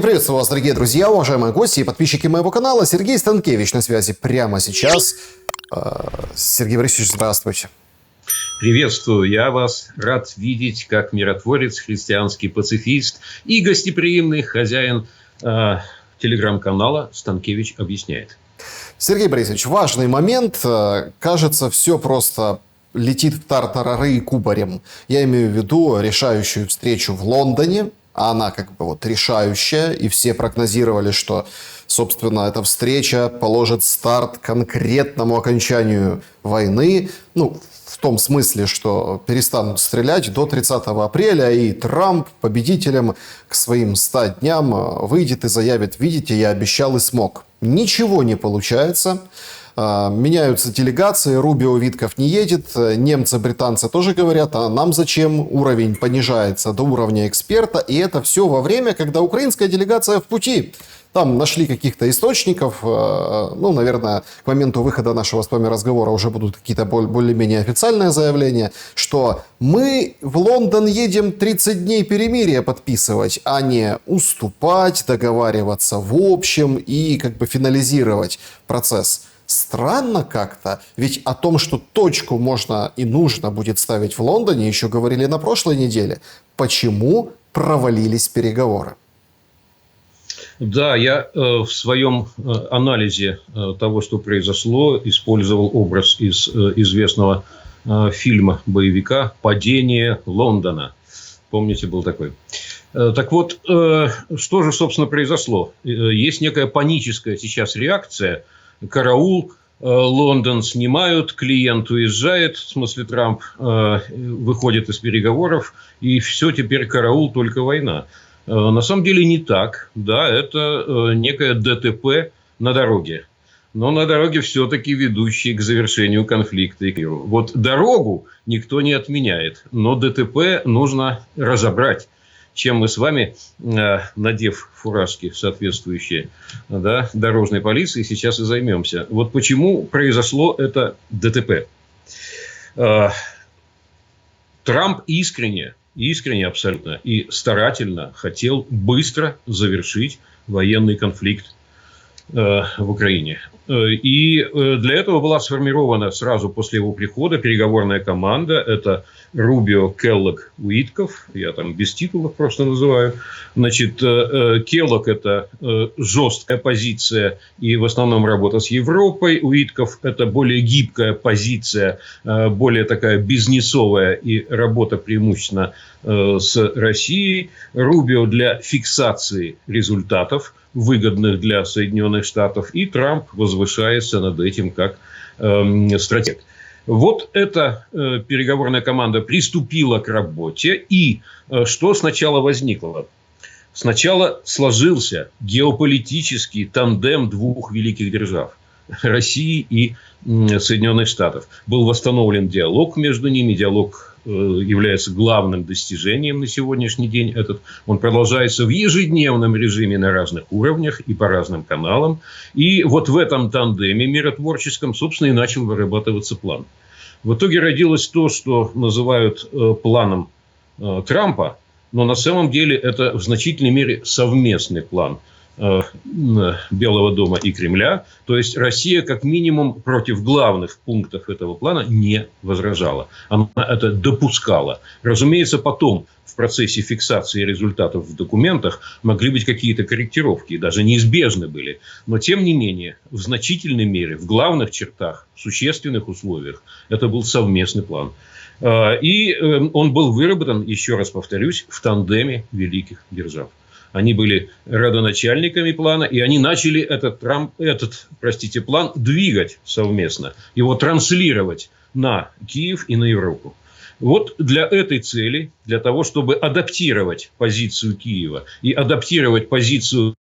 Приветствую вас, дорогие друзья, уважаемые гости и подписчики моего канала. Сергей Станкевич на связи прямо сейчас. Сергей Борисович, здравствуйте. Приветствую я вас. Рад видеть, как миротворец, христианский пацифист и гостеприимный хозяин телеграм-канала «Станкевич объясняет». Сергей Борисович, важный момент. Кажется, все просто летит в тартарары и кубарем. Я имею в виду решающую встречу в Лондоне. Она как бы вот решающая, и все прогнозировали, что, собственно, эта встреча положит старт конкретному окончанию войны. Ну, в том смысле, что перестанут стрелять до 30 апреля, и Трамп победителем к своим 100 дням выйдет и заявит: видите, я обещал и смог. Ничего не получается. Меняются делегации, Рубио, Витков не едет, немцы, британцы тоже говорят: а нам зачем, уровень понижается до уровня эксперта, и это все во время, когда украинская делегация в пути. Там нашли каких-то источников, ну, наверное, к моменту выхода нашего с вами разговора уже будут какие-то более-менее официальные заявления, что мы в Лондон едем 30 дней перемирия подписывать, а не уступать, договариваться в общем и как бы финализировать процесс. Странно как-то, ведь о том, что точку можно и нужно будет ставить в Лондоне, еще говорили на прошлой неделе. Почему провалились переговоры? Да, я в своем анализе того, что произошло, использовал образ из известного фильма боевика «Падение Лондона». Помните, был такой? Так вот, что же, собственно, произошло? Есть некая паническая сейчас реакция. Караул, Лондон снимают, клиент уезжает, в смысле Трамп выходит из переговоров, и все, теперь караул, только война. На самом деле не так. Да, это некое ДТП на дороге. Но на дороге все-таки ведущий к завершению конфликта. Вот дорогу никто не отменяет, но ДТП нужно разобрать. Чем мы с вами, надев фуражки соответствующие, да, дорожной полиции, сейчас и займемся. Вот почему произошло это ДТП. Трамп искренне абсолютно и старательно хотел быстро завершить военный конфликт в Украине. И для этого была сфорирована сразу после его прихода переговорная команда. Это Рубио, Келлог, Уитков. Я там без титулов просто называю. Значит, Келлог – это жесткая позиция и в основном работа с Европой. Уитков – это более гибкая позиция, более такая бизнесовая и работа преимущественно с Россией. Рубио для фиксации результатов, выгодных для Соединенных Штатов. И Трамп возвышается над этим как стратег. Вот эта переговорная команда приступила к работе. И что сначала возникло? Сначала сложился геополитический тандем двух великих держав – России и Соединенных Штатов. Был восстановлен диалог между ними. Диалог является главным достижением на сегодняшний день. Он продолжается в ежедневном режиме на разных уровнях и по разным каналам. И вот в этом тандеме миротворческом, собственно, и начал вырабатываться план. В итоге родилось то, что называют планом Трампа, но на самом деле это в значительной мере совместный план Белого дома и Кремля. То есть Россия как минимум против главных пунктов этого плана не возражала. Она это допускала. Разумеется, потом в процессе фиксации результатов в документах могли быть какие-то корректировки, даже неизбежны были. Но тем не менее, в значительной мере, в главных чертах, в существенных условиях, это был совместный план. И он был выработан, еще раз повторюсь, в тандеме великих держав. Они были родоначальниками плана, и они начали этот план двигать совместно, его транслировать на Киев и на Европу. Вот для этой цели, для того, чтобы адаптировать позицию Киева и адаптировать позицию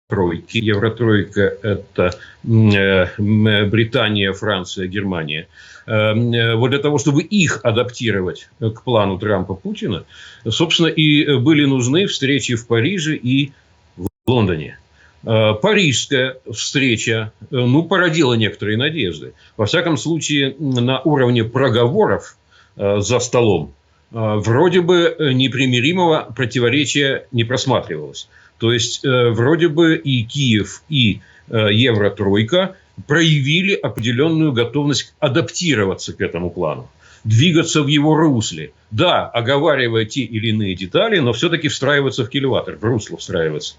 тройки. Евротройка – это Британия, Франция, Германия. Вот для того, чтобы их адаптировать к плану Трампа-Путина, собственно, и были нужны встречи в Париже и в Лондоне. Парижская встреча, породила некоторые надежды. Во всяком случае, на уровне проговоров за столом вроде бы непримиримого противоречия не просматривалось. То есть, вроде бы и Киев, и Евротройка проявили определенную готовность адаптироваться к этому плану, двигаться в его русле. Да, оговаривая те или иные детали, но все-таки встраиваться в кильватер, в русло встраиваться,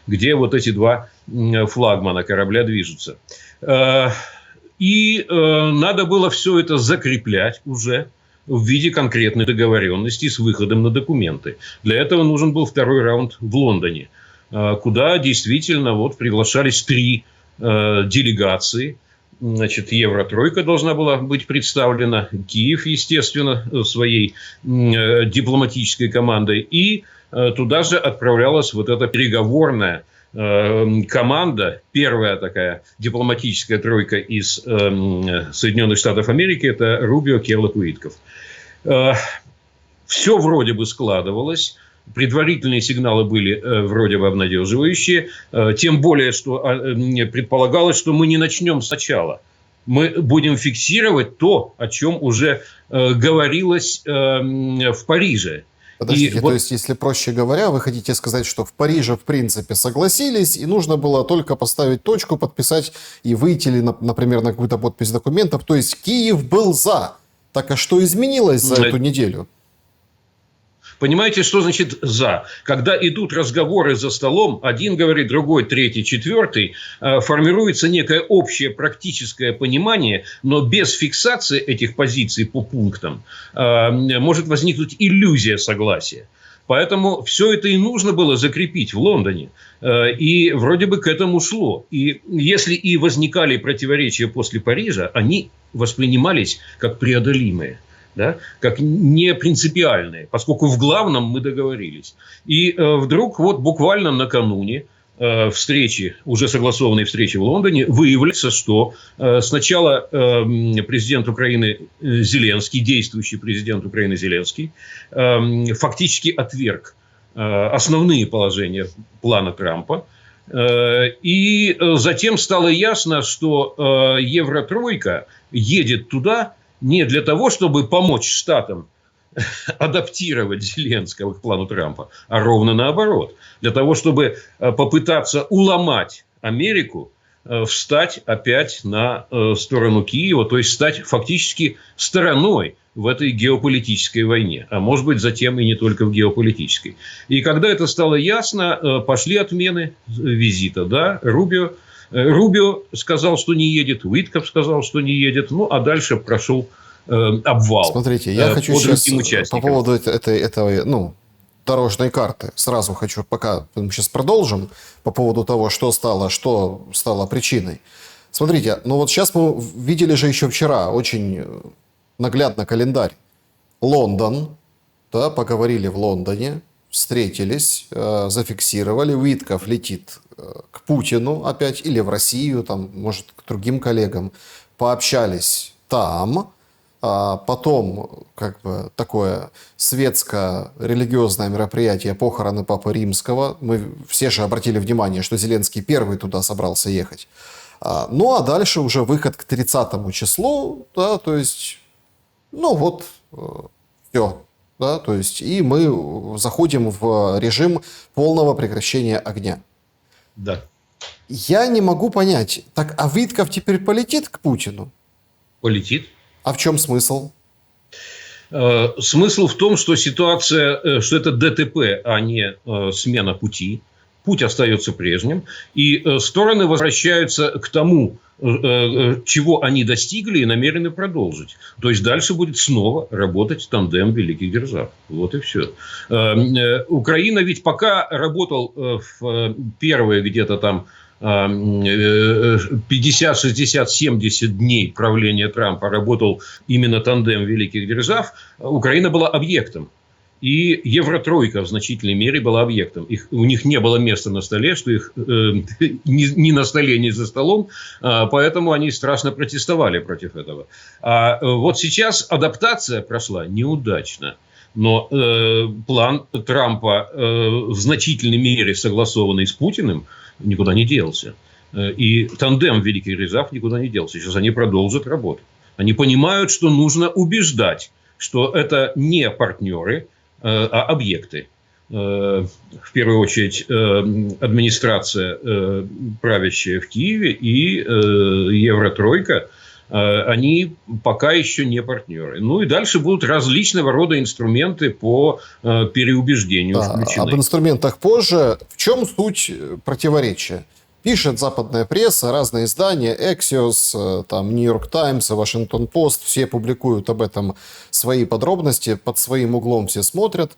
где вот эти два флагмана корабля движутся. И надо было все это закреплять уже в виде конкретной договоренности с выходом на документы. Для этого нужен был второй раунд в Лондоне, куда действительно вот приглашались 3 делегации. Значит, Евротройка должна была быть представлена, Киев, естественно, своей дипломатической командой, и туда же отправлялась вот эта переговорная команда, первая такая дипломатическая тройка из Соединенных Штатов Америки, это Рубио, Келлог, Уитков. Все вроде бы складывалось. Предварительные сигналы были вроде бы обнадеживающие. Тем более, что предполагалось, что мы не начнем сначала. Мы будем фиксировать то, о чем уже говорилось в Париже. Подождите, то есть, если проще говоря, вы хотите сказать, что в Париже, в принципе, согласились, и нужно было только поставить точку, подписать и выйти, например, на какую-то подпись документов. То есть, Киев был за. Так а что изменилось за эту неделю? Понимаете, что значит «за»? Когда идут разговоры за столом, один говорит, другой, третий, четвертый, формируется некое общее практическое понимание, но без фиксации этих позиций по пунктам может возникнуть иллюзия согласия. Поэтому все это и нужно было закрепить в Лондоне. И вроде бы к этому шло. И если и возникали противоречия после Парижа, они воспринимались как преодолимые. Да, как не принципиальные, поскольку в главном мы договорились. И вдруг вот буквально накануне встречи, уже согласованной встречи в Лондоне, выявляется, что сначала президент Украины Зеленский, действующий президент Украины Зеленский, фактически отверг основные положения плана Трампа. И затем стало ясно, что Евротройка едет туда не для того, чтобы помочь Штатам адаптировать Зеленского к плану Трампа, а ровно наоборот. Для того, чтобы попытаться уломать Америку, встать опять на сторону Киева, то есть стать фактически стороной в этой геополитической войне. А может быть, затем и не только в геополитической. И когда это стало ясно, пошли отмены визита. Да? Рубио сказал, что не едет, Уитков сказал, что не едет, ну, а дальше прошел обвал. Смотрите, я хочу сейчас по поводу этой дорожной карты. Сразу хочу, пока мы сейчас продолжим, по поводу того, что стало причиной. Смотрите, вот сейчас мы видели же еще вчера очень наглядно календарь. Лондон, да, поговорили в Лондоне, встретились, зафиксировали. Уитков летит к Путину опять, или в Россию, там, может, к другим коллегам. Пообщались там. Потом, такое светско-религиозное мероприятие, похороны Папы Римского. Мы все же обратили внимание, что Зеленский первый туда собрался ехать. Ну, а дальше уже выход к 30 числу, да, то есть, все. Да, то есть, и мы заходим в режим полного прекращения огня. Да. Я не могу понять, так а Уитков теперь полетит к Путину? Полетит. А в чем смысл? Смысл в том, что ситуация, что это ДТП, а не смена пути. Путь остается прежним. И стороны возвращаются к тому, чего они достигли и намерены продолжить. То есть, дальше будет снова работать тандем великих держав. Вот и все. Украина ведь пока работал в первые где-то там 50, 60, 70 дней правления Трампа работал именно тандем великих держав, Украина была объектом. И Евротройка в значительной мере была объектом. У них не было места на столе, что их ни на столе, ни за столом. Поэтому они страшно протестовали против этого. А вот сейчас адаптация прошла неудачно. Но план Трампа в значительной мере согласованный с Путиным никуда не делся. И тандем великих держав никуда не делся. Сейчас они продолжат работу. Они понимают, что нужно убеждать, что это не партнеры, а объекты. в первую очередь администрация, правящая в Киеве, и Евротройка, они пока еще не партнеры. Ну и дальше будут различного рода инструменты по переубеждению включены. Об инструментах позже. В чем суть противоречия? Пишет западная пресса, разные издания, Axios, там, New York Times, Washington Post, все публикуют об этом свои подробности, под своим углом все смотрят.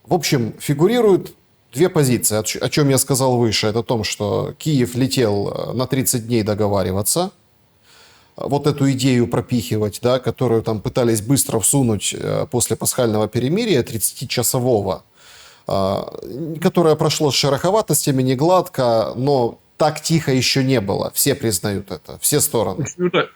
В общем, фигурируют две позиции, о чем я сказал выше. Это о том, что Киев летел на 30 дней договариваться, вот эту идею пропихивать, да, которую там пытались быстро всунуть после пасхального перемирия 30-часового, которое прошло с шероховатостями, не гладко, но так тихо еще не было. Все признают это, все стороны.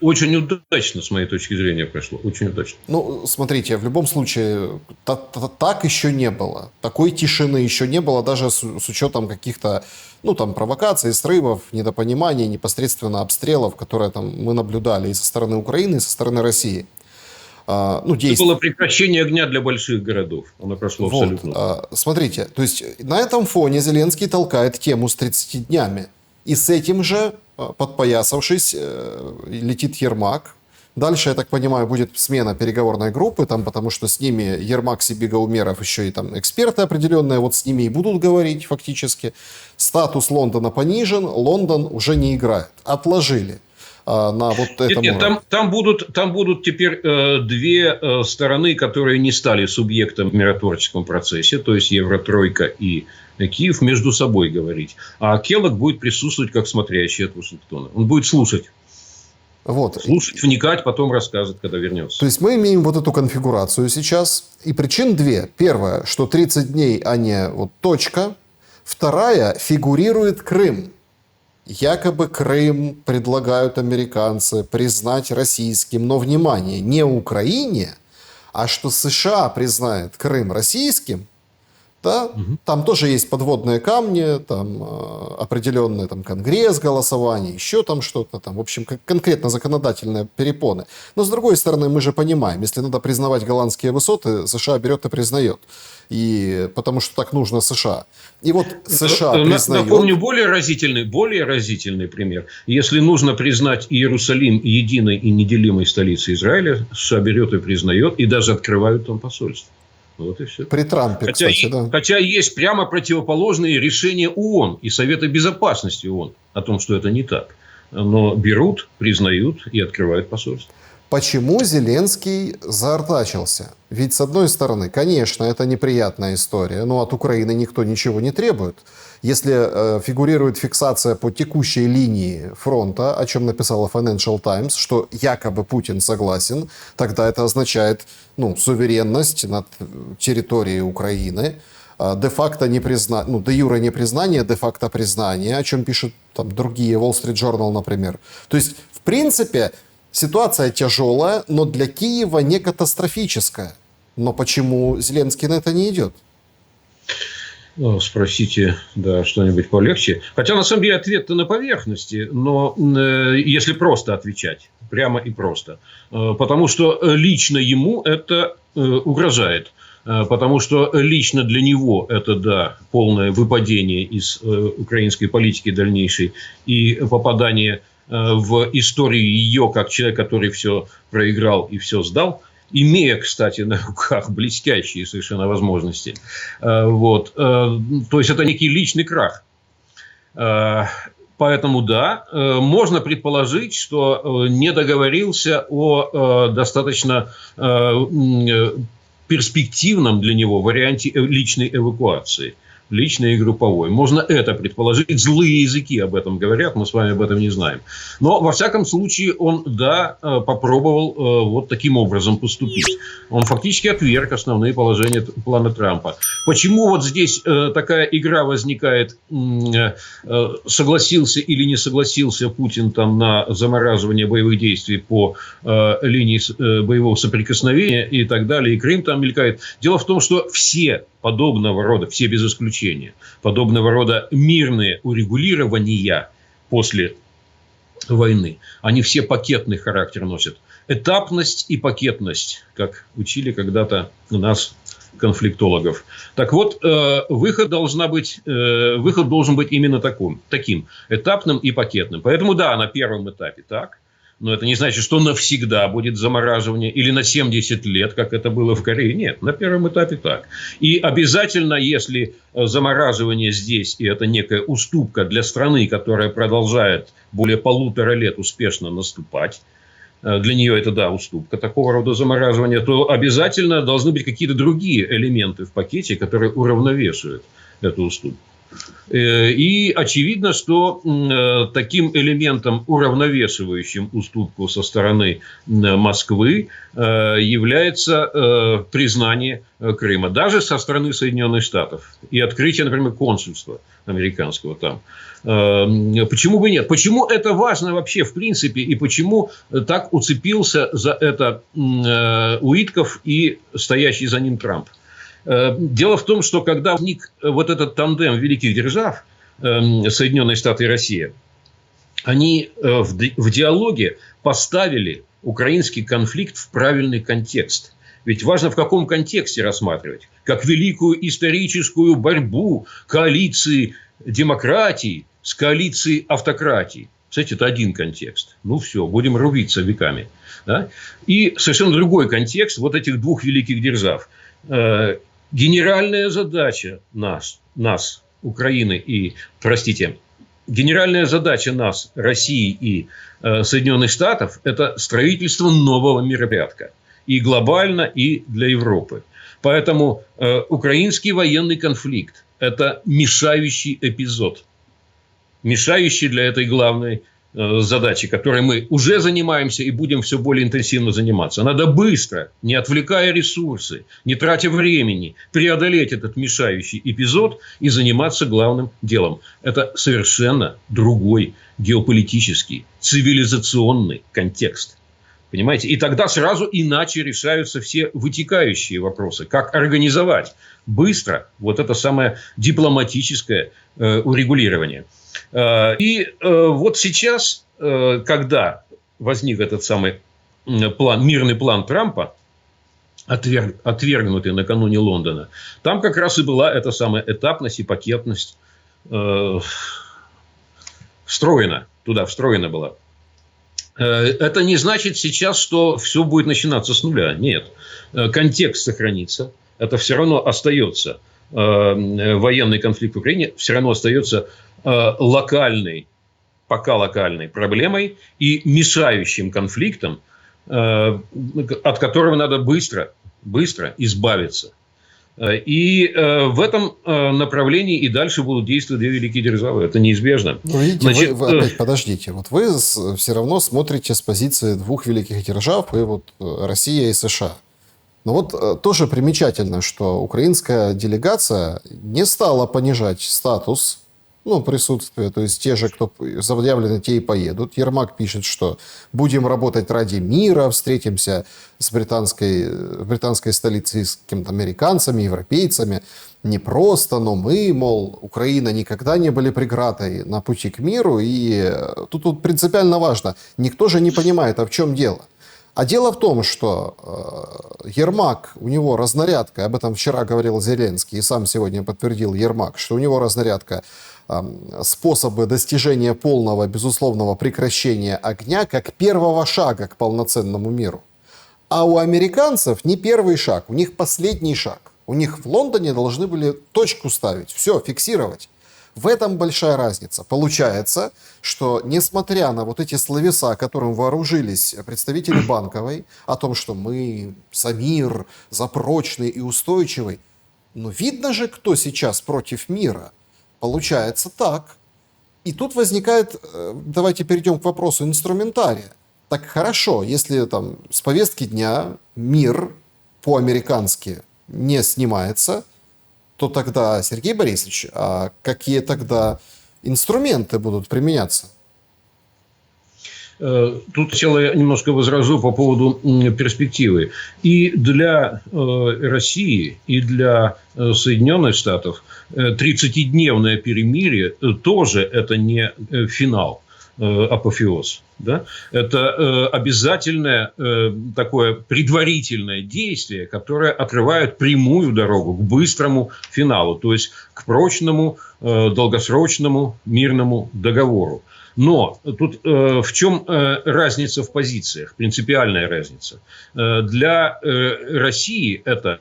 Очень удачно, с моей точки зрения, прошло. Очень удачно. Ну, смотрите, в любом случае, так еще не было. Такой тишины еще не было, даже с учетом каких-то, ну, там, провокаций, срывов, недопониманий, непосредственно обстрелов, которые там мы наблюдали и со стороны Украины, и со стороны России. Ну, это было прекращение огня для больших городов. Оно прошло абсолютно. Вот, смотрите, то есть на этом фоне Зеленский толкает тему с 30 днями. И с этим же, подпоясавшись, летит Ермак. Дальше, я так понимаю, будет смена переговорной группы, там, потому что с ними Ермак, Сибига, Умеров, еще и там эксперты определенные, вот с ними и будут говорить фактически. Статус Лондона понижен, Лондон уже не играет. Отложили. На вот этом Нет, там будут теперь две стороны, которые не стали субъектом в миротворческом процессе, то есть Евротройка и Киев, между собой говорить. А Келлог будет присутствовать как смотрящий от Вашингтона. Он будет слушать. Вот. Слушать, вникать, потом рассказывать, когда вернется. То есть мы имеем вот эту конфигурацию сейчас. И причин две. Первая, что 30 дней, а не вот точка. Вторая, фигурирует Крым. Якобы Крым предлагают американцы признать российским, но, внимание, не Украине, а что США признает Крым российским, да? Там тоже есть подводные камни, там определенный там, конгресс голосование, еще там что-то, там, в общем, конкретно законодательные перепоны. Но, с другой стороны, мы же понимаем, если надо признавать голландские высоты, США берет и признает. И потому что так нужно США. И вот США признает... Напомню, более разительный пример. Если нужно признать Иерусалим единой и неделимой столицей Израиля, США берет и признает, и даже открывают там посольство. Вот и все. При Трампе, кстати, да. Хотя есть прямо противоположные решения ООН и Совета Безопасности ООН о том, что это не так. Но берут, признают и открывают посольство. Почему Зеленский заортачился? Ведь, с одной стороны, конечно, это неприятная история, но от Украины никто ничего не требует. Если фигурирует фиксация по текущей линии фронта, о чем написала Financial Times, что якобы Путин согласен, тогда это означает суверенность над территорией Украины, де-факто де юре непризнание, де-факто признание, о чем пишут там другие, Wall Street Journal, например. То есть, в принципе, ситуация тяжелая, но для Киева не катастрофическая. Но почему Зеленский на это не идет? Спросите, да, что-нибудь полегче. Хотя, на самом деле, ответ-то на поверхности. Но если просто отвечать, прямо и просто. Потому что лично ему это угрожает. Потому что лично для него это, да, полное выпадение из украинской политики дальнейшей и попадание в историю ее как человек, который все проиграл и все сдал, имея, кстати, на руках блестящие совершенно возможности. Вот. То есть, это некий личный крах. Поэтому, да, можно предположить, что не договорился о достаточно перспективном для него варианте личной эвакуации. Личной и групповой. Можно это предположить. Злые языки об этом говорят, мы с вами об этом не знаем. Но, во всяком случае, он, да, попробовал вот таким образом поступить. Он фактически отверг основные положения плана Трампа. Почему вот здесь такая игра возникает, согласился или не согласился Путин там на замораживание боевых действий по линии боевого соприкосновения и так далее, и Крым там мелькает. Дело в том, что все подобного рода, все без исключения, подобного рода мирные урегулирования после войны, они все пакетный характер носят. Этапность и пакетность, как учили когда-то у нас конфликтологов. Так вот, выход должен быть именно таким этапным и пакетным. Поэтому да, на первом этапе так. Но это не значит, что навсегда будет замораживание или на 70 лет, как это было в Корее. Нет, на первом этапе так. И обязательно, если замораживание здесь, и это некая уступка для страны, которая продолжает более 1,5 лет успешно наступать, для нее это, да, уступка такого рода замораживания, то обязательно должны быть какие-то другие элементы в пакете, которые уравновешивают эту уступку. И очевидно, что таким элементом, уравновешивающим уступку со стороны Москвы, является признание Крыма. Даже со стороны Соединенных Штатов. И открытие, например, консульства американского там. Почему бы нет? Почему это важно вообще в принципе? И почему так уцепился за это Уитков и стоящий за ним Трамп? Дело в том, что когда возник вот этот тандем великих держав, Соединенные Штаты и Россия, они в диалоге поставили украинский конфликт в правильный контекст. Ведь важно, в каком контексте рассматривать. Как великую историческую борьбу коалиции демократии с коалицией автократии. Кстати, это один контекст. Ну, все, будем рубиться веками. Да? И совершенно другой контекст вот этих двух великих держав. Генеральная задача нас, Украины и, генеральная задача нас, России и Соединенных Штатов, это строительство нового миропорядка. И глобально, и для Европы. Поэтому украинский военный конфликт – это мешающий эпизод. Мешающий для этой главной задачи, которой мы уже занимаемся и будем все более интенсивно заниматься. Надо быстро, не отвлекая ресурсы, не тратя времени, преодолеть этот мешающий эпизод и заниматься главным делом. Это совершенно другой геополитический, цивилизационный контекст. Понимаете? И тогда сразу иначе решаются все вытекающие вопросы. Как организовать быстро вот это самое дипломатическое урегулирование. И вот сейчас, когда возник этот самый план, мирный план Трампа, отвергнутый накануне Лондона, там как раз и была эта самая этапность и пакетность встроена. Туда встроена была. Это не значит сейчас, что все будет начинаться с нуля. Нет. Контекст сохранится. Это все равно остается военный конфликт в Украине, все равно остается локальной, пока локальной проблемой и мешающим конфликтом, от которого надо быстро избавиться. И в этом направлении и дальше будут действовать две великие державы. Это неизбежно. Ну, видите, вы опять подождите. Вот вы все равно смотрите с позиции двух великих держав, и вот Россия и США. Но вот тоже примечательно, что украинская делегация не стала понижать статус присутствия. То есть те же, кто заявлены, те и поедут. Ермак пишет, что будем работать ради мира, встретимся с британской столицей с какими-то американцами, европейцами. Не просто, но мы, мол, Украина никогда не были преградой на пути к миру. И тут принципиально важно. Никто же не понимает, а в чем дело. А дело в том, что Ермак, у него разнарядка, об этом вчера говорил Зеленский, и сам сегодня подтвердил Ермак, что у него разнарядка способы достижения полного, безусловного прекращения огня как первого шага к полноценному миру. А у американцев не первый шаг, у них последний шаг. У них в Лондоне должны были точку ставить, все, фиксировать. В этом большая разница. Получается, что несмотря на вот эти словеса, которым вооружились представители Банковой, о том, что мы за мир, за прочный и устойчивый, но видно же, кто сейчас против мира. Получается так. И тут возникает, давайте перейдем к вопросу инструментария. Так хорошо, если там с повестки дня мир по-американски не снимается, то тогда, Сергей Борисович, а какие тогда инструменты будут применяться? Тут сначала я немножко возражу по поводу перспективы. И для России, и для Соединенных Штатов 30-дневное перемирие тоже это не финал. апофеоз. Да? Это обязательное такое предварительное действие, которое открывает прямую дорогу к быстрому финалу, то есть к прочному, долгосрочному мирному договору. Но тут в чем разница в позициях, принципиальная разница? Для России это,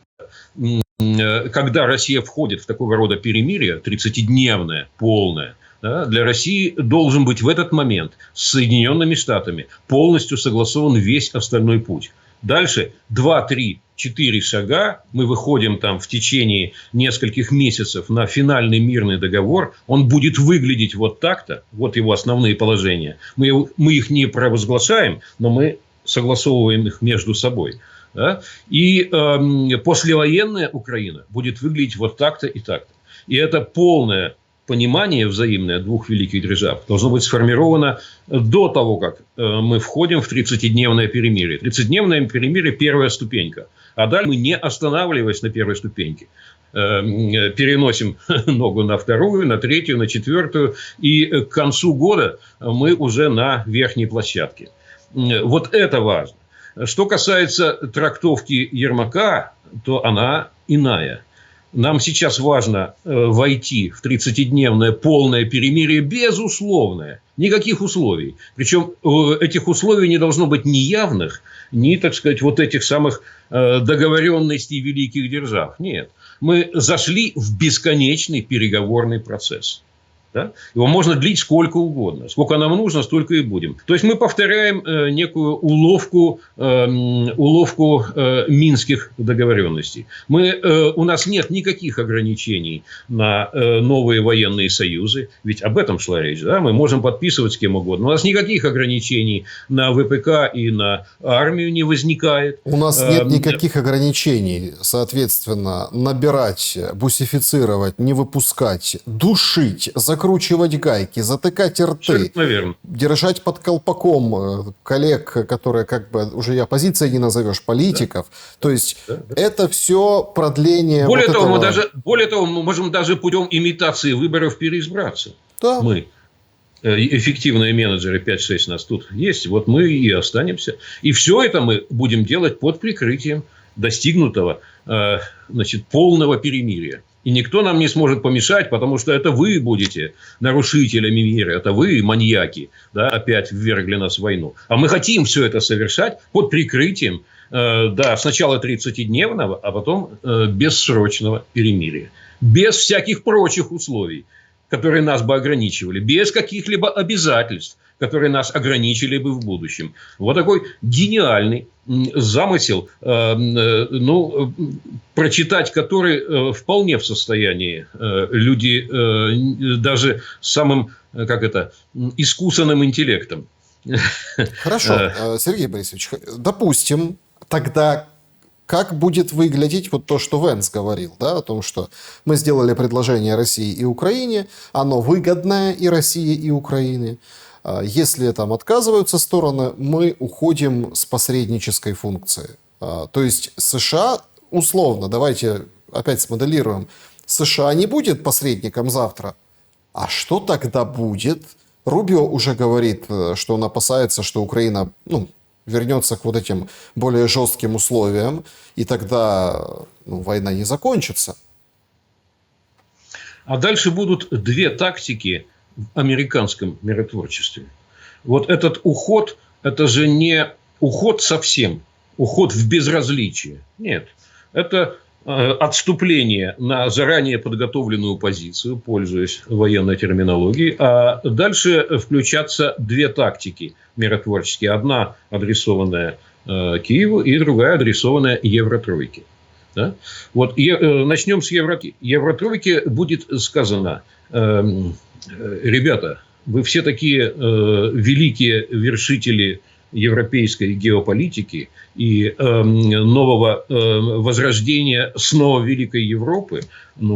когда Россия входит в такого рода перемирие, 30-дневное, полное, да, для России должен быть в этот момент с Соединенными Штатами полностью согласован весь остальной путь. Дальше 2, 3, 4 шага, мы выходим там в течение нескольких месяцев на финальный мирный договор, он будет выглядеть вот так-то, вот его основные положения. Мы их не провозглашаем, но мы согласовываем их между собой. Да? И послевоенная Украина будет выглядеть вот так-то и так-то. И это полное понимание взаимное двух великих держав должно быть сформировано до того, как мы входим в 30-дневное перемирие. 30-дневное перемирие – первая ступенька. А далее мы, не останавливаясь на первой ступеньке, переносим ногу на вторую, на третью, на четвертую. И к концу года мы уже на верхней площадке. Вот это важно. Что касается трактовки Ермака, то она иная. Нам сейчас важно войти в 30-дневное полное перемирие безусловное. Никаких условий. Причем этих условий не должно быть ни явных, ни, так сказать, вот этих самых договоренностей великих держав. Нет. Мы зашли в бесконечный переговорный процесс. Да? Его можно длить сколько угодно. Сколько нам нужно, столько и будем. То есть мы повторяем некую уловку минских договоренностей. У нас нет никаких ограничений на новые военные союзы. Ведь об этом шла речь. Да? Мы можем подписывать с кем угодно. У нас никаких ограничений на ВПК и на армию не возникает. У нас нет никаких ограничений, соответственно, набирать, бусифицировать, не выпускать, душить, закручивать гайки, затыкать рты, держать под колпаком коллег, которые как бы уже и оппозицией не назовешь, политиков. Да. То есть это все продление. Более того, мы можем даже путем имитации выборов переизбраться. Да. Мы эффективные менеджеры 5-6 нас тут есть, вот мы и останемся. И все это мы будем делать под прикрытием достигнутого, значит, полного перемирия. И никто нам не сможет помешать, потому что это вы будете нарушителями мира, это вы, маньяки, да, опять ввергли нас в войну. А мы хотим все это совершать под прикрытием, да, сначала 30-дневного, а потом бессрочного перемирия. Без всяких прочих условий, которые нас бы ограничивали, без каких-либо обязательств, которые нас ограничили бы в будущем. Вот такой гениальный замысел, прочитать который вполне в состоянии люди даже с самым, искусанным интеллектом. Хорошо, Сергей Борисович, допустим, тогда как будет выглядеть вот то, что Венс говорил, да, о том, что мы сделали предложение России и Украине, оно выгодное и России, и Украине. Если там отказываются стороны, мы уходим с посреднической функции. То есть США, условно, давайте опять смоделируем, США не будет посредником завтра. А что тогда будет? Рубио уже говорит, что он опасается, что Украина вернется к вот этим более жестким условиям, и тогда война не закончится. А дальше будут две тактики в американском миротворчестве. Вот этот уход, это же не уход совсем, уход в безразличие. Нет, это отступление на заранее подготовленную позицию, пользуясь военной терминологией. А дальше включатся две тактики миротворческие. Одна адресованная Киеву и другая адресованная Евротройке. Да? Вот начнем с Евротройки. Евротройке будет сказано: ребята, вы все такие великие вершители европейской геополитики и нового возрождения снова великой Европы,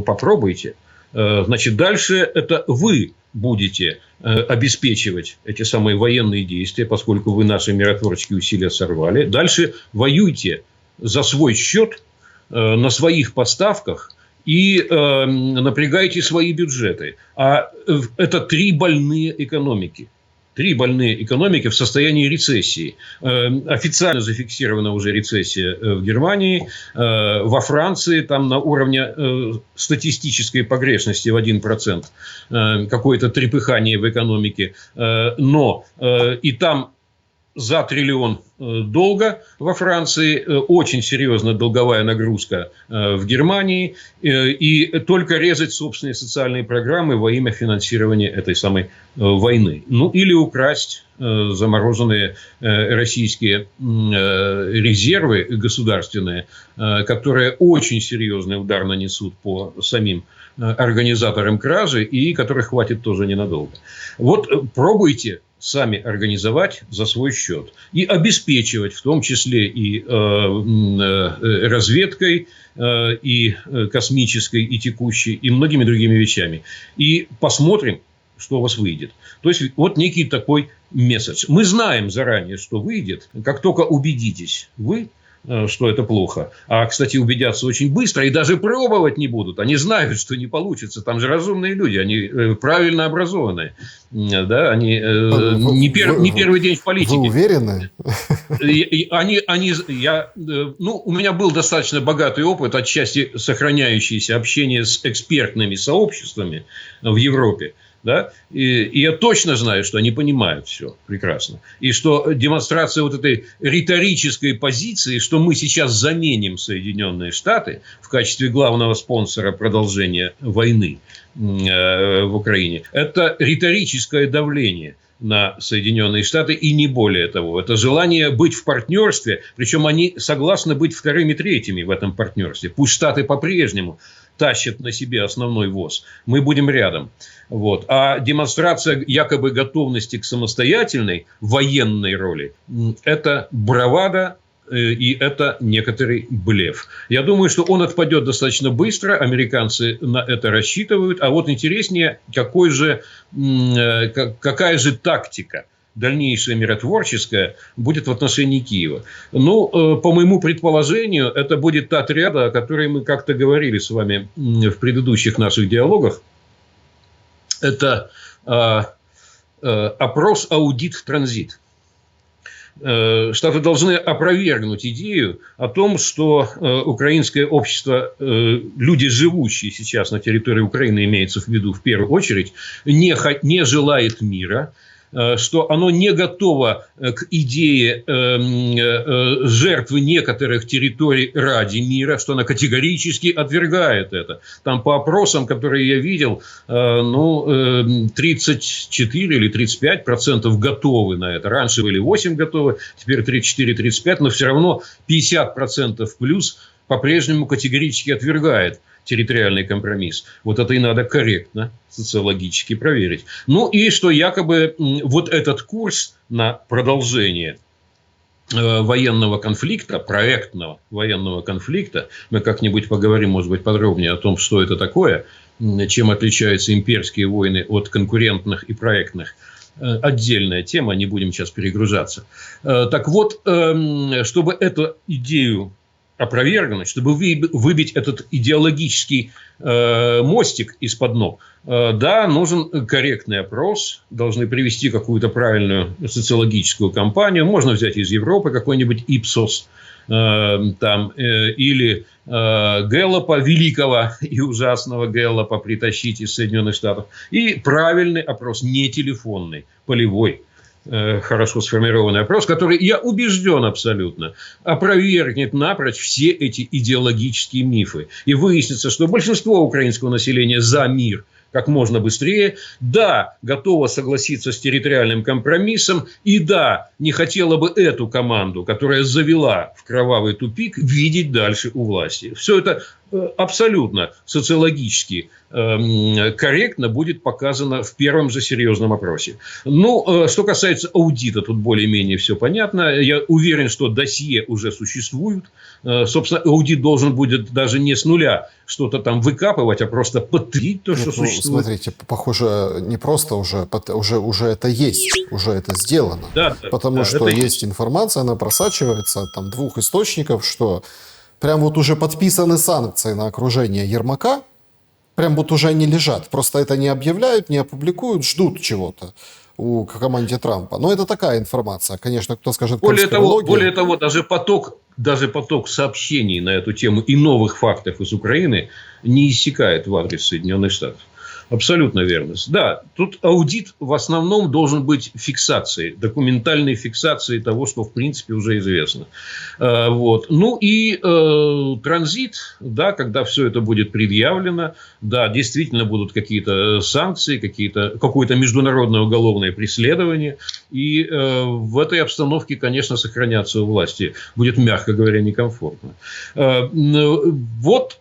попробуйте. Значит, дальше это вы будете обеспечивать эти самые военные действия, поскольку вы наши миротворческие усилия сорвали. Дальше воюйте за свой счет, на своих поставках и напрягайте свои бюджеты. А это три больные экономики. 3 больные экономики в состоянии рецессии. Официально зафиксирована уже рецессия в Германии, во Франции там на уровне статистической погрешности в 1%, какое-то трепыхание в экономике. Но и там за триллион долга во Франции, очень серьезная долговая нагрузка в Германии, и только резать собственные социальные программы во имя финансирования этой самой войны. Ну, или украсть замороженные российские резервы государственные, которые очень серьезный удар нанесут по самим организаторам кражи и которых хватит тоже ненадолго. Вот пробуйте сами организовать за свой счет и обеспечивать в том числе и разведкой, и космической, и текущей, и многими другими вещами. И посмотрим, что у вас выйдет. То есть, вот некий такой месседж. Мы знаем заранее, что выйдет. Как только убедитесь вы, что это плохо. А, кстати, убедятся очень быстро и даже пробовать не будут. Они знают, что не получится. Там же разумные люди, они правильно образованные. Да? Они не первый день в политике. Вы уверены? У меня был достаточно богатый опыт, отчасти сохраняющийся общение с экспертными сообществами в Европе. Да? И я точно знаю, что они понимают все прекрасно. И что демонстрация вот этой риторической позиции, что мы сейчас заменим Соединенные Штаты в качестве главного спонсора продолжения войны в Украине, это риторическое давление на Соединенные Штаты и не более того. Это желание быть в партнерстве, причем они согласны быть вторыми, третьими в этом партнерстве. Пусть Штаты по-прежнему тащат на себе основной ВОЗ. Мы будем рядом. Вот. А демонстрация якобы готовности к самостоятельной военной роли – это бравада и это некоторый блеф. Я думаю, что он отпадет достаточно быстро. Американцы на это рассчитывают. А вот интереснее, какая же тактика дальнейшая миротворческая будет в отношении Киева. Ну, по моему предположению, это будет та триада, о которой мы как-то говорили с вами в предыдущих наших диалогах. Это опрос, аудит, транзит. Штаты должны опровергнуть идею о том, что украинское общество, люди, живущие сейчас на территории Украины, имеется в виду в первую очередь, не желает мира, что оно не готово к идее жертвы некоторых территорий ради мира, что оно категорически отвергает это. Там по опросам, которые я видел, 34 или 35% готовы на это. Раньше были 8 готовы, теперь 34-35, но все равно 50% плюс по-прежнему категорически отвергает территориальный компромисс. Вот это и надо корректно, социологически проверить. Ну и что якобы вот этот курс на продолжение военного конфликта, проектного военного конфликта, мы как-нибудь поговорим, может быть, подробнее о том, что это такое, чем отличаются имперские войны от конкурентных и проектных. Отдельная тема, не будем сейчас перегружаться. Так вот, чтобы эту идею опровергнуть, чтобы выбить этот идеологический мостик из-под ног, да, нужен корректный опрос, должны привести какую-то правильную социологическую кампанию, можно взять из Европы какой-нибудь Ипсос, или Гэллопа, великого и ужасного Гэллопа притащить из Соединенных Штатов, и правильный опрос, не телефонный, полевой, хорошо сформированный опрос, который, я убежден абсолютно, опровергнет напрочь все эти идеологические мифы. И выяснится, что большинство украинского населения за мир как можно быстрее, да, готова согласиться с территориальным компромиссом, и да, не хотела бы эту команду, которая завела в кровавый тупик, видеть дальше у власти. Все это абсолютно социологически корректно будет показано в первом же серьезном опросе. Ну, что касается аудита, тут более-менее все понятно. Я уверен, что досье уже существуют. Собственно, аудит должен будет даже не с нуля что-то там выкапывать, а просто подтвердить то, что существует. Смотрите, похоже, не просто уже это есть, уже это сделано. Да, потому что есть информация, она просачивается от там 2 источников, что прям вот уже подписаны санкции на окружение Ермака, прям вот уже они лежат. Просто это не объявляют, не опубликуют, ждут чего-то. у команде Трампа. Но это такая информация. Конечно, кто скажет конспирология. Более того, даже поток сообщений на эту тему и новых фактов из Украины не иссякает в адрес Соединенных Штатов. Абсолютно верно. Да, тут аудит в основном должен быть фиксацией, документальной фиксацией того, что в принципе уже известно. Вот. Ну и транзит, да, когда все это будет предъявлено, да, действительно будут какие-то санкции, какое-то международное уголовное преследование. И в этой обстановке, конечно, сохраняться у власти будет, мягко говоря, некомфортно. Вот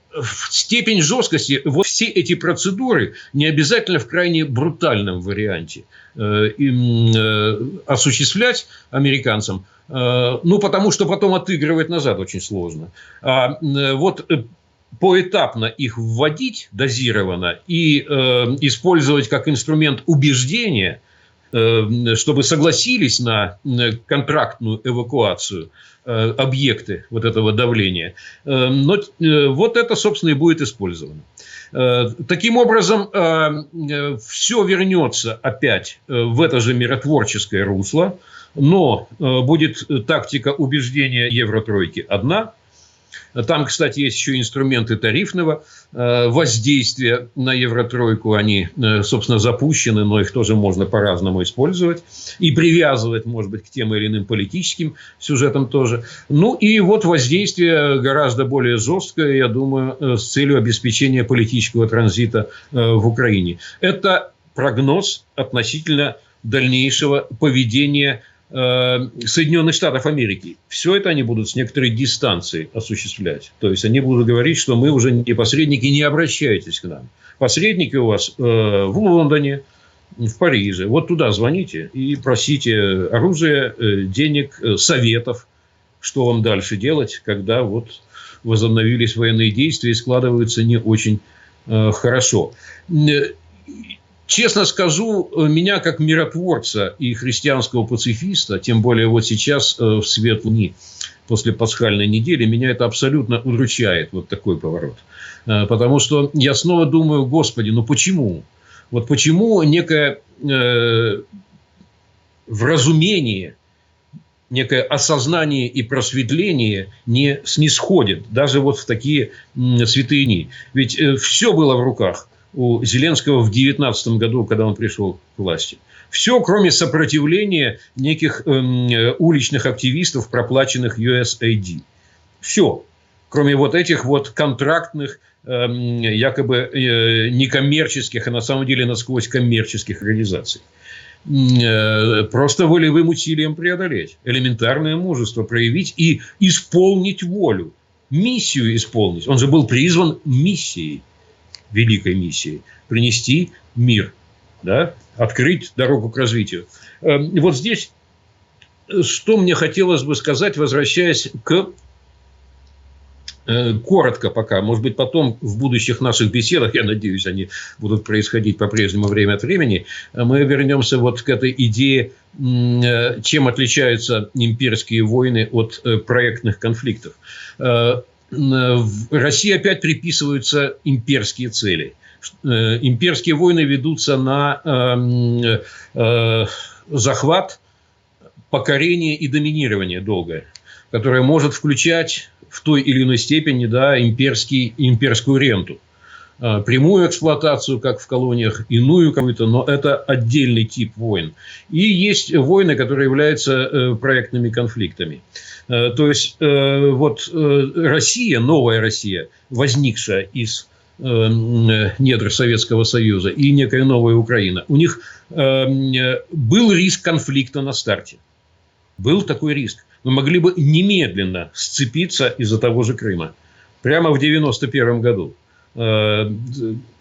степень жесткости, вот все эти процедуры не обязательно в крайне брутальном варианте осуществлять американцам, ну, потому что потом отыгрывать назад очень сложно. А вот поэтапно их вводить дозированно и использовать как инструмент убеждения, чтобы согласились на контрактную эвакуацию объекты вот этого давления. Но вот это, собственно, и будет использовано. Таким образом, все вернется опять в это же миротворческое русло, но будет тактика убеждения Евротройки одна. Там, кстати, есть еще инструменты тарифного воздействия на Евротройку. Они, собственно, запущены, но их тоже можно по-разному использовать. И привязывать, может быть, к тем или иным политическим сюжетам тоже. Ну, и вот воздействие гораздо более жесткое, я думаю, с целью обеспечения политического транзита в Украине. Это прогноз относительно дальнейшего поведения Соединенных Штатов Америки. Все это они будут с некоторой дистанции осуществлять. То есть, они будут говорить, что мы уже не посредники, не обращайтесь к нам. Посредники у вас в Лондоне, в Париже. Вот туда звоните и просите оружия, денег, советов, что вам дальше делать, когда вот возобновились военные действия и складываются не очень хорошо. Честно скажу, меня как миротворца и христианского пацифиста, тем более вот сейчас в светлые дни после пасхальной недели, меня это абсолютно удручает, вот такой поворот. Потому что я снова думаю, Господи, ну почему? Вот почему некое вразумение, некое осознание и просветление не снисходит даже вот в такие святые дни? Ведь все было в руках у Зеленского в 2019 году, когда он пришел к власти. Все, кроме сопротивления неких уличных активистов, проплаченных USAID. Все, кроме вот этих вот контрактных, якобы некоммерческих, а на самом деле насквозь коммерческих организаций. Просто волевым усилием преодолеть. Элементарное мужество проявить и исполнить волю. Миссию исполнить. Он же был призван миссией. Великой миссией. Принести мир. Да? Открыть дорогу к развитию. Вот здесь, что мне хотелось бы сказать, возвращаясь к... Коротко пока. Может быть, потом в будущих наших беседах, я надеюсь, они будут происходить по-прежнему время от времени, мы вернемся вот к этой идее, чем отличаются имперские войны от проектных конфликтов. В России опять приписываются имперские цели. Имперские войны ведутся на захват, покорение и доминирование долгое, которое может включать в той или иной степени, да, имперскую ренту. Прямую эксплуатацию, как в колониях, иную какую-то, но это отдельный тип войн. И есть войны, которые являются проектными конфликтами. То есть, вот Россия, новая Россия, возникшая из недр Советского Союза, и некая новая Украина, у них был риск конфликта на старте. Был такой риск. Мы могли бы немедленно сцепиться из-за того же Крыма. Прямо в 1991 году.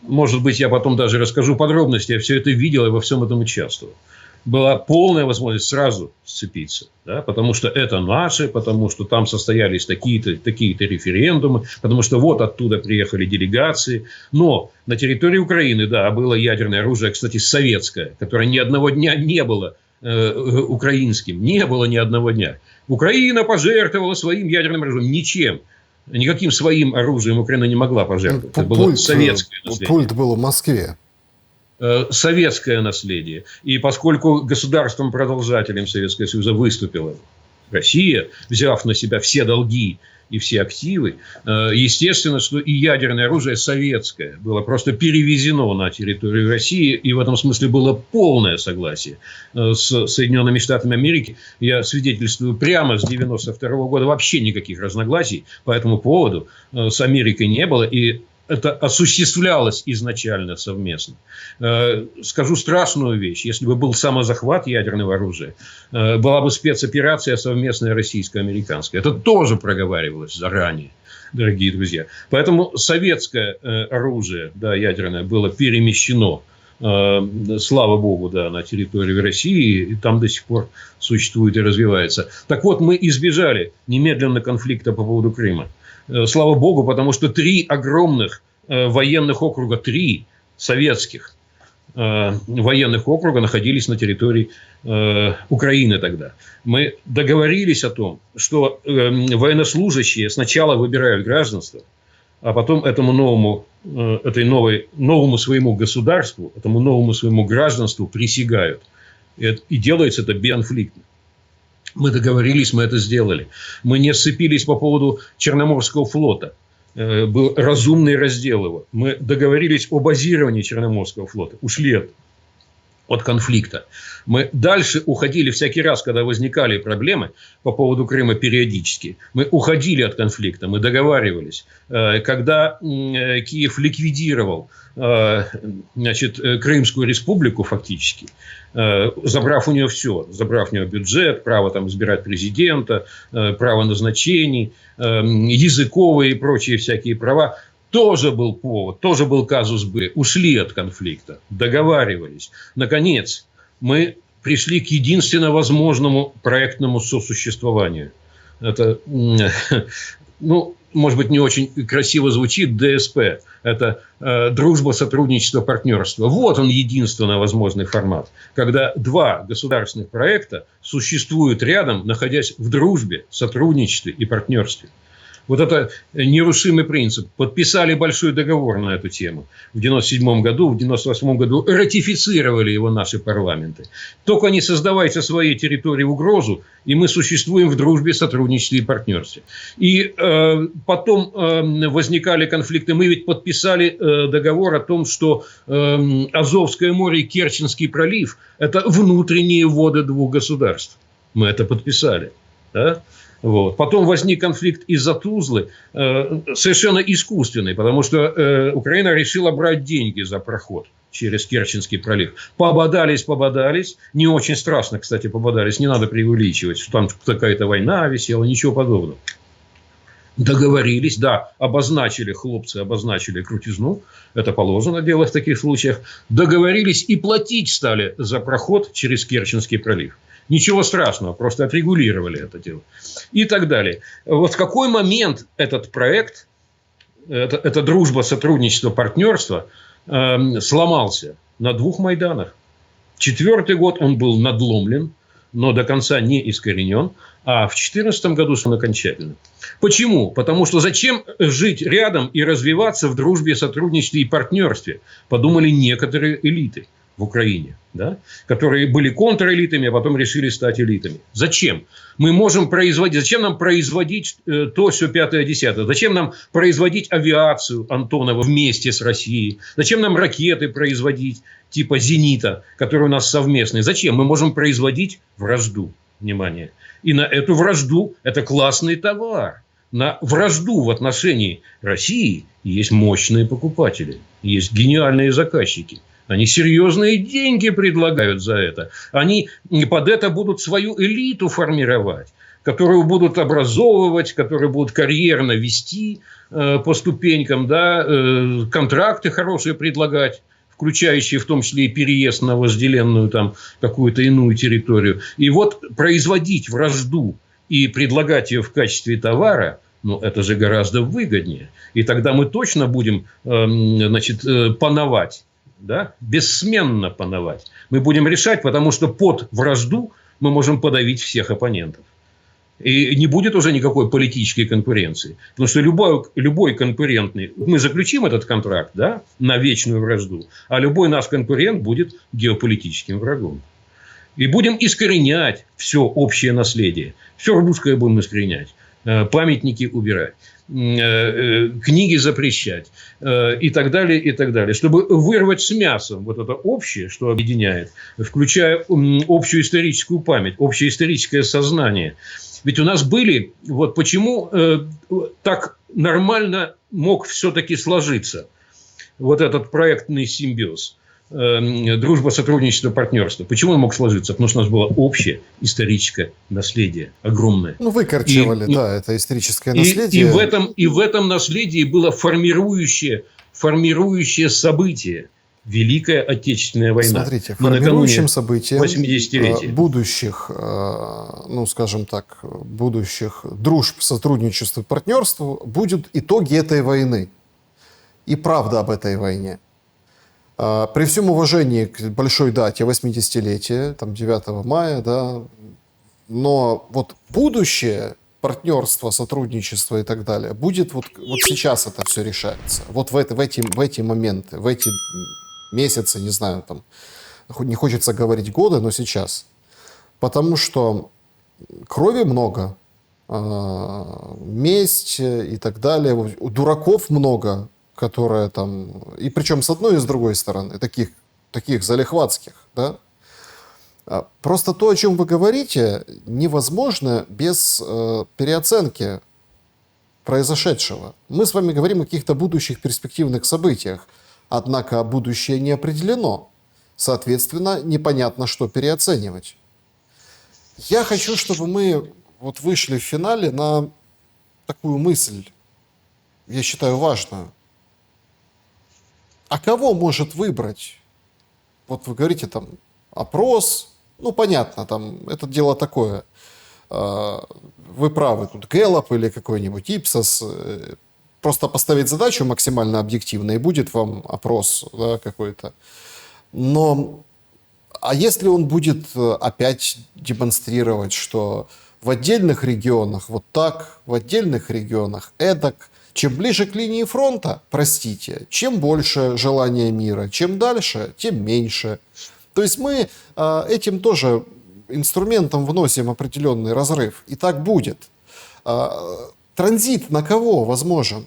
Может быть, я потом даже расскажу подробности. Я все это видел и во всем этом участвовал. Была полная возможность сразу сцепиться. Да? Потому что это наше, потому что там состоялись такие-то референдумы, потому что вот оттуда приехали делегации. Но на территории Украины, да, было ядерное оружие, кстати, советское, которое ни одного дня не было украинским. Не было ни одного дня. Украина пожертвовала своим ядерным оружием. Ничем. Никаким своим оружием Украина не могла пожертвовать. Это было советское наследие. Пульт был в Москве. советское наследие. И поскольку государством-продолжателем Советского Союза выступила Россия, взяв на себя все долги и все активы, естественно, что и ядерное оружие советское было просто перевезено на территорию России, и в этом смысле было полное согласие с Соединенными Штатами Америки. Я свидетельствую, прямо с 1992 года вообще никаких разногласий по этому поводу с Америкой не было, и это осуществлялось изначально совместно. Скажу страшную вещь. Если бы был самозахват ядерного оружия, была бы спецоперация совместная российско-американская. Это тоже проговаривалось заранее, дорогие друзья. Поэтому советское оружие, да, ядерное, было перемещено, слава богу, да, на территорию России, и там до сих пор существует и развивается. Так вот, мы избежали немедленно конфликта по поводу Крыма. Слава богу, потому что 3 огромных военных округа, 3 советских военных округа находились на территории Украины тогда. Мы договорились о том, что военнослужащие сначала выбирают гражданство, а потом новому своему государству, этому новому своему гражданству присягают. И делается это бесконфликтно. Мы договорились, мы это сделали. Мы не сцепились по поводу Черноморского флота. Был разумный раздел его. Мы договорились о базировании Черноморского флота. Ушли от конфликта. Мы дальше уходили всякий раз, когда возникали проблемы по поводу Крыма периодически. Мы уходили от конфликта, мы договаривались. Когда Киев ликвидировал Крымскую республику фактически, забрав у нее все, забрав у нее бюджет, право там избирать президента, право назначений, языковые и прочие всякие права, тоже был повод, тоже был казус Б. Ушли от конфликта, договаривались. Наконец, мы пришли к единственно возможному проектному сосуществованию. Это, может быть, не очень красиво звучит, ДСП. Это дружба, сотрудничество, партнерство. Вот он, единственно возможный формат. Когда 2 государственных проекта существуют рядом, находясь в дружбе, сотрудничестве и партнерстве. Вот это нерушимый принцип. Подписали большой договор на эту тему в 1997 году, в 1998 году ратифицировали его наши парламенты. Только не создавайте своей территории угрозу, и мы существуем в дружбе, сотрудничестве и партнерстве. И потом возникали конфликты. Мы ведь подписали договор о том, что Азовское море и Керченский пролив – это внутренние воды 2 государств. Мы это подписали. Да? Вот. Потом возник конфликт из-за Тузлы, совершенно искусственный, потому что Украина решила брать деньги за проход через Керченский пролив. Пободались, не очень страшно, кстати, пободались, не надо преувеличивать, что там какая-то война висела, ничего подобного. Договорились, да, хлопцы обозначили крутизну, это положено делать в таких случаях, договорились и платить стали за проход через Керченский пролив. Ничего страшного, просто отрегулировали это дело. И так далее. Вот в какой момент этот проект, эта дружба, сотрудничество, партнерство сломался? На 2 Майданах. 4-й год он был надломлен, но до конца не искоренен. А в 2014 году он окончательно. Почему? Потому что зачем жить рядом и развиваться в дружбе, сотрудничестве и партнерстве? Подумали некоторые элиты в Украине, да, которые были контрэлитами, а потом решили стать элитами. Зачем? Зачем нам производить то, все, 5-е, 10-е? Зачем нам производить авиацию Антонова вместе с Россией? Зачем нам ракеты производить типа «Зенита», которые у нас совместные? Зачем? Мы можем производить вражду. Внимание. И на эту вражду, это классный товар. На вражду в отношении России есть мощные покупатели, есть гениальные заказчики. Они серьезные деньги предлагают за это. Они под это будут свою элиту формировать, которую будут образовывать, которые будут карьерно вести по ступенькам, да, контракты хорошие предлагать, включающие в том числе и переезд на вожделенную там какую-то иную территорию. И вот производить вражду и предлагать ее в качестве товара, это же гораздо выгоднее. И тогда мы точно будем, пановать. Да? Бессменно пановать. Мы будем решать, потому что под вражду мы можем подавить всех оппонентов. И не будет уже никакой политической конкуренции. Потому что любой конкурентный... Мы заключим этот контракт, да, на вечную вражду, а любой наш конкурент будет геополитическим врагом. И будем искоренять все общее наследие. Все русское будем искоренять. Памятники убирать. Книги запрещать. И так далее, и так далее. Чтобы вырвать с мясом вот это общее, что объединяет, включая общую историческую память, общее историческое сознание. Ведь у нас были... Вот почему так нормально мог все-таки сложиться вот этот проектный симбиоз. Дружба, сотрудничество, партнерство. Почему он мог сложиться? Потому что у нас было общее историческое наследие огромное. Ну, выкорчевали, да, это историческое наследие. И в этом наследии было формирующее событие. Великая Отечественная война. Смотрите, формирующим событием 80-летия. будущих, ну, скажем так, будущих дружб, сотрудничества и партнерства будут итоги этой войны. И правда об этой войне. При всем уважении к большой дате 80-летия, там 9 мая, да, но вот будущее партнерство, сотрудничество и так далее будет вот сейчас это все решается. Вот в эти моменты, в эти месяцы, не знаю, там, не хочется говорить годы, но сейчас. Потому что крови много, месть и так далее, дураков много, которые там, и причем с одной и с другой стороны, таких залихватских, да. Просто то, о чем вы говорите, невозможно без переоценки произошедшего. Мы с вами говорим о каких-то будущих перспективных событиях, однако будущее не определено. Соответственно, непонятно, что переоценивать. Я хочу, чтобы мы вот вышли в финале на такую мысль, я считаю, важную. А кого может выбрать? Вот вы говорите там опрос, ну понятно, там это дело такое. Вы правы, тут Гэллоп или какой-нибудь Ипсос. Просто поставить задачу максимально объективно, и будет вам опрос, да, какой-то. Но, а если он будет опять демонстрировать, что в отдельных регионах вот так, в отдельных регионах эдак, чем ближе к линии фронта, простите, чем больше желания мира, чем дальше, тем меньше. То есть мы этим тоже инструментом вносим определенный разрыв. И так будет. Транзит на кого возможен?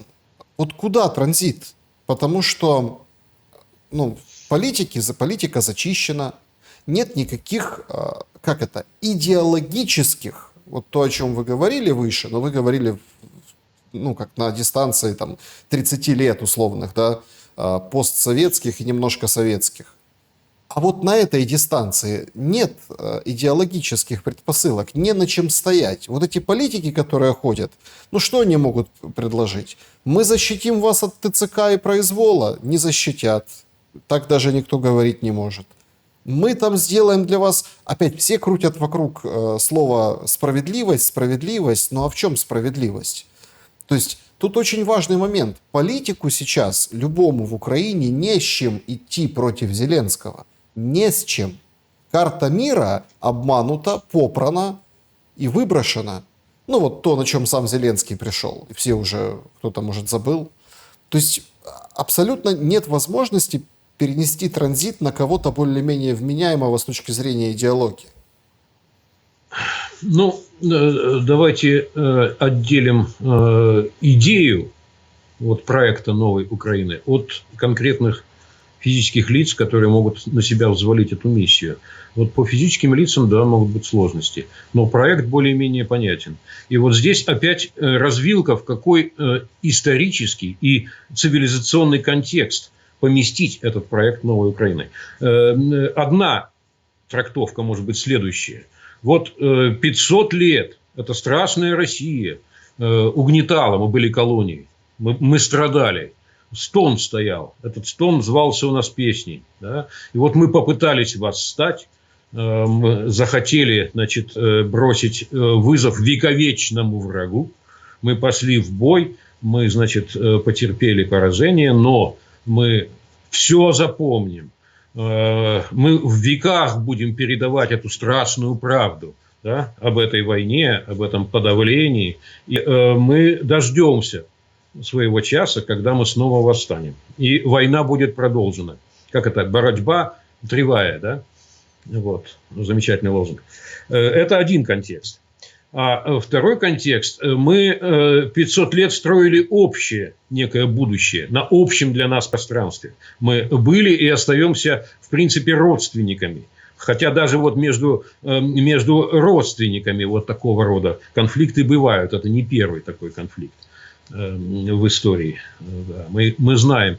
Вот куда транзит? Потому что политика зачищена. Нет никаких, идеологических, вот то, о чем вы говорили выше, но вы говорили как на дистанции там 30 лет условных, да, постсоветских и немножко советских. А вот на этой дистанции нет идеологических предпосылок, не на чем стоять. Вот эти политики, которые ходят, что они могут предложить? Мы защитим вас от ТЦК и произвола? Не защитят. Так даже никто говорить не может. Мы там сделаем для вас... Опять все крутят вокруг слова справедливость, но а в чем справедливость? То есть тут очень важный момент. Политику сейчас любому в Украине не с чем идти против Зеленского. Не с чем. Карта мира обманута, попрана и выброшена. Вот то, на чем сам Зеленский пришел. И все уже, кто-то, может, забыл. То есть абсолютно нет возможности перенести транзит на кого-то более-менее вменяемого с точки зрения идеологии. Давайте отделим идею проекта «Новой Украины» от конкретных физических лиц, которые могут на себя взвалить эту миссию. По физическим лицам, да, могут быть сложности, но проект более-менее понятен. И здесь опять развилка, в какой исторический и цивилизационный контекст поместить этот проект «Новой Украины». Одна трактовка может быть следующая. 500 лет эта страшная Россия угнетала, мы были колонией, мы страдали. Стон стоял, этот стон звался у нас песней. Да? И мы попытались восстать, захотели, бросить вызов вековечному врагу. Мы пошли в бой, мы, потерпели поражение, но мы все запомним. Мы в веках будем передавать эту страшную правду. да, об этой войне, об этом подавлении. И мы дождемся своего часа, когда мы снова восстанем. И война будет продолжена. Как это? Борьба тривая, да? Вот. Замечательный лозунг. Это один контекст. А второй контекст. Мы 500 лет строили общее некое будущее на общем для нас пространстве. Мы были и остаемся, в принципе, родственниками. Хотя даже вот между родственниками вот такого рода конфликты бывают. Это не первый такой конфликт в истории. Мы знаем,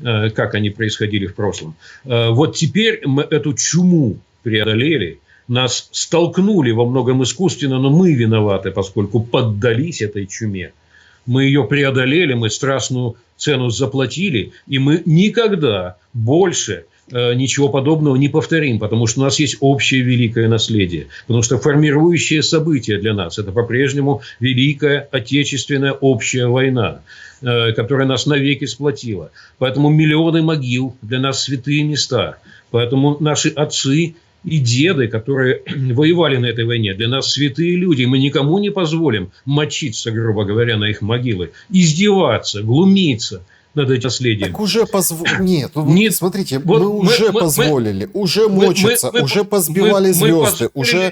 как они происходили в прошлом. Вот теперь мы эту чуму преодолели. Нас столкнули во многом искусственно, но мы виноваты, поскольку поддались этой чуме. Мы ее преодолели, мы страшную цену заплатили, и мы никогда больше ничего подобного не повторим, потому что у нас есть общее великое наследие. Потому что формирующее событие для нас – это по-прежнему Великая Отечественная общая война, которая нас навеки сплотила. Поэтому миллионы могил для нас святые места. Поэтому наши отцы и деды, которые воевали на этой войне, для нас святые люди. Мы никому не позволим мочиться, грубо говоря, на их могилы, издеваться, глумиться над этим наследием. Так уже Нет, нет, смотрите, вот мы уже позволили, уже мочиться, уже позбивали звезды, уже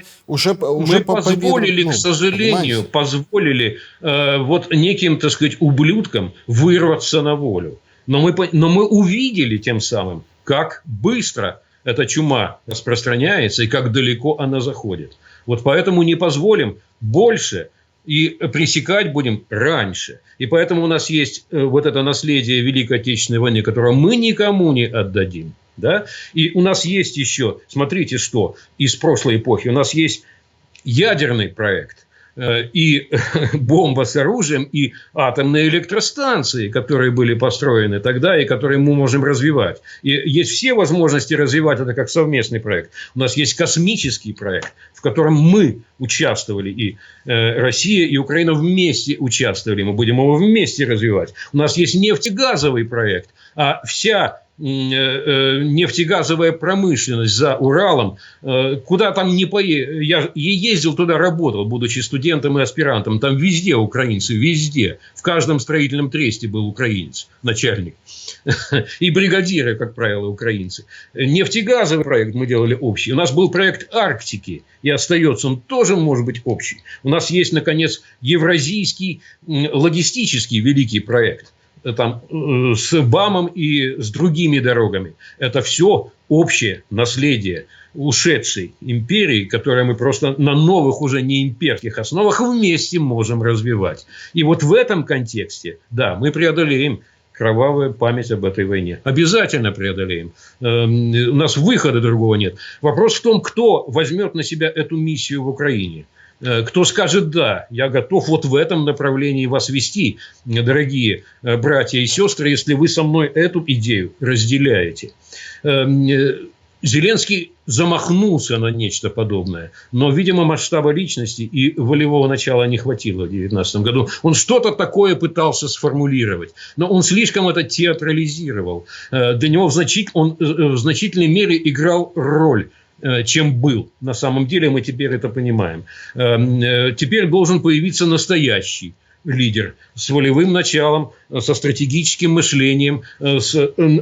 позволили, к сожалению, позволили вот неким, так сказать, ублюдкам вырваться на волю. Но мы увидели тем самым, как быстро эта чума распространяется и как далеко она заходит. Вот поэтому не позволим больше и пресекать будем раньше. И поэтому у нас есть вот это наследие Великой Отечественной войны, которое мы никому не отдадим. Да? И у нас есть еще, смотрите, что из прошлой эпохи, у нас есть ядерный проект. И бомба с оружием, и атомные электростанции, которые были построены тогда и которые мы можем развивать. И есть все возможности развивать это как совместный проект. У нас есть космический проект, в котором мы участвовали, и Россия, и Украина вместе участвовали. Мы будем его вместе развивать. У нас есть нефтегазовый проект, а вся нефтегазовая промышленность за Уралом, куда там не поехал. Я ездил туда, работал, будучи студентом и аспирантом. Там везде украинцы, везде. В каждом строительном тресте был украинец, начальник. И бригадиры, как правило, украинцы. Нефтегазовый проект мы делали общий. У нас был проект Арктики, и остается он тоже может быть общий. У нас есть, наконец, евразийский логистический великий проект. Там, с БАМом и с другими дорогами. Это все общее наследие ушедшей империи, которое мы просто на новых уже не имперских основах вместе можем развивать. И вот в этом контексте, да, мы преодолеем кровавую память об этой войне. Обязательно преодолеем. У нас выхода другого нет. Вопрос в том, кто возьмет на себя эту миссию в Украине. Кто скажет «да, я готов вот в этом направлении вас вести, дорогие братья и сестры, если вы со мной эту идею разделяете». Зеленский замахнулся на нечто подобное, но, видимо, масштаба личности и волевого начала не хватило в 2019 году. Он что-то такое пытался сформулировать, но он слишком это театрализировал. Для него он в значительной мере играл роль, чем был. На самом деле мы теперь это понимаем. Теперь должен появиться настоящий лидер с волевым началом, со стратегическим мышлением, с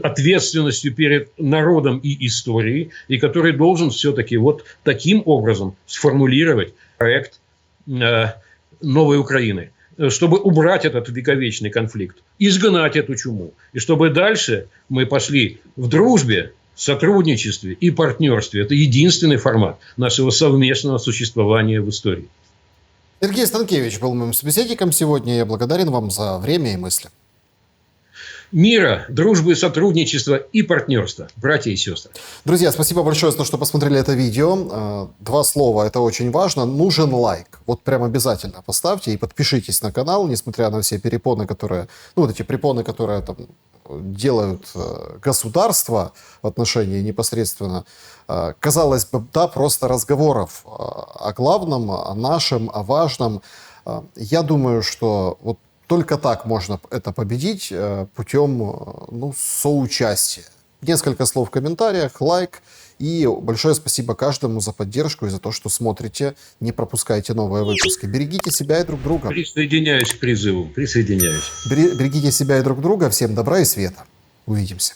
ответственностью перед народом и историей, и который должен все-таки вот таким образом сформулировать проект новой Украины, чтобы убрать этот вековечный конфликт, изгнать эту чуму, и чтобы дальше мы пошли в дружбе, сотрудничестве и партнерстве. Это единственный формат нашего совместного существования в истории. Сергей Станкевич был моим собеседником сегодня. Я благодарен вам за время и мысли. Мира, дружбы, сотрудничества и партнерства, братья и сестры. Друзья, спасибо большое за то, что посмотрели это видео. 2 слова, это очень важно. Нужен лайк. Вот прям обязательно поставьте и подпишитесь на канал, несмотря на все перепоны, которые... вот эти препоны, которые там делают государство в отношении непосредственно, казалось бы, да, просто разговоров о главном, о нашем, о важном. Я думаю, что вот только так можно это победить, путем соучастия. Несколько слов в комментариях, лайк. И большое спасибо каждому за поддержку и за то, что смотрите. Не пропускайте новые выпуски. Берегите себя и друг друга. Присоединяюсь к призыву, присоединяюсь. Берегите себя и друг друга. Всем добра и света. Увидимся.